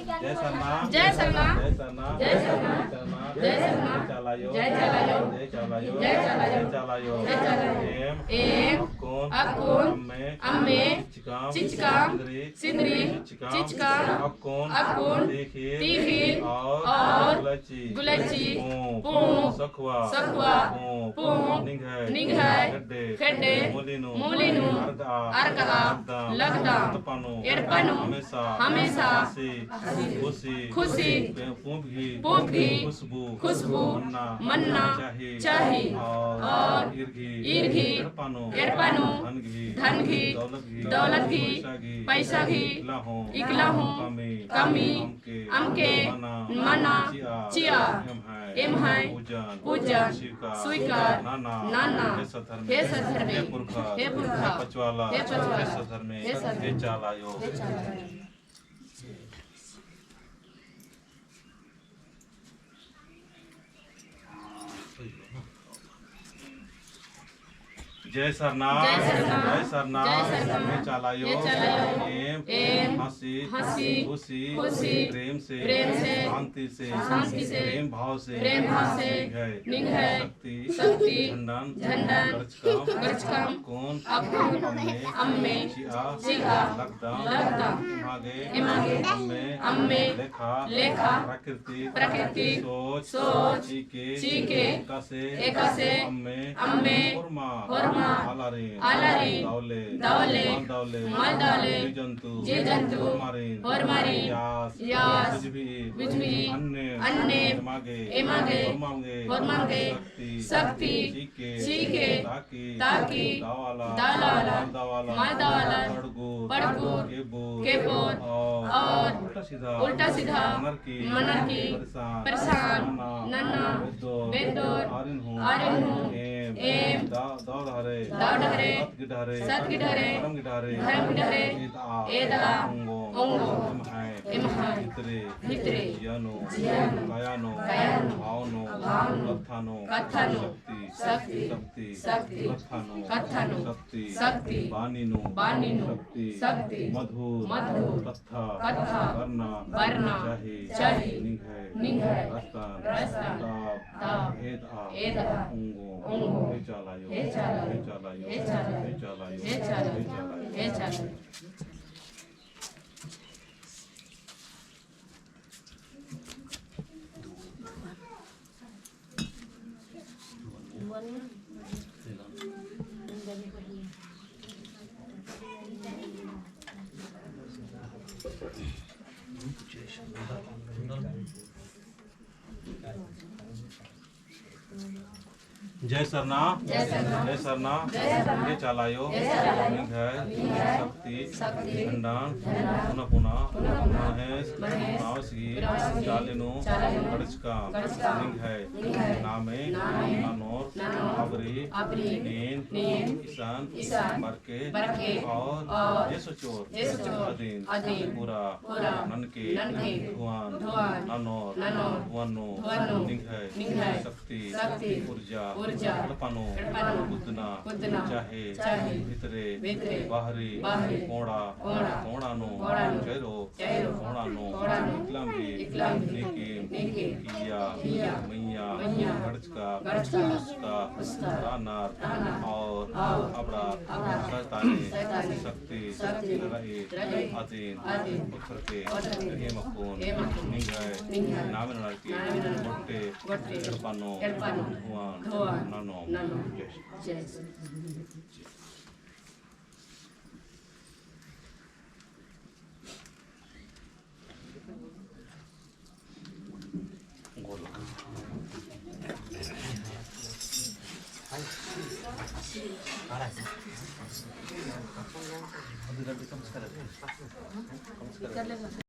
जय सरना जय सरना जय सरना जय सरना जय सरना चलायो जय चलायो जय चलायो जय चलायो जय चलायो जय चलायो एम अक्कोन अम्मे चिचकाम सिंदरी सिंदरी चिचकाम अक्कोन तीखी और गुलची पूं सखवा पूं निघाय खेड्डे मूलिनु अर्का लगदा एड़पनु हमेशा खुशी पूंभी खुशबू मन्ना चाही और ईर्घी एड़पनु धन घी दौलत घी पैसा घी इकलाहू कमी अमके मना चिया एम है पूजन स्वीकार नाना हे सधर में हे पुरखा पचवाला हे पचवाला हे सधर में हे सधर हे चालायो जय सरना जय सरना में चालायो एम हंसी खुशी प्रेम से शांति से प्रेम भाव से निघाय शक्ति झंडन गरचकम कौन अम्मे चिया लगदा इमागे अम्मे लेखा प्रकृति सोच चीके एकसे अम्मे होरमा आलारी दौले मालदौले जीवजंतु होरमारी यास बिजवी अन्ने एमागे होरमांगे शक्ति चीके ताकी दालाला मालदवाला पड़गुर केपोर और उल्टा सीधा मनरकी परेशान नन्ना बेदोर आरिन्हू एम दौड़हरे सतगिढ़रे धर्म गिढ़रे एदा ओंगो हितरे जियानो कायानो भावनो कथानो शक्ति कथानो शक्ति बानिनो शक्ति मधुर कथा वरना चाही निघाय रस्तान एदा ओंगो हे चालायो जय सरना जय सरना जय चालायो निघाय शक्ति खंडान पुनः महेश नावसगी चालिनो गड़चका निघाय नामे नानोर आबरी नींद ईशान बरके और येसुचोर अदीन पूरा ननके धुआन नानोर वनो निघाय शक्ति ऊर्जा लपनो बुद्धना चाहे भीतरे बाहरी कोणानो चेरो कोणानो इकलांबी निकीम किया मैया गड़चका रानार और अबरा शैतानी शक्ति रहे अधीन पत्थर के हेमकोन निघाय नामे नरकी गोटे एड़पानो धुआन नानो जय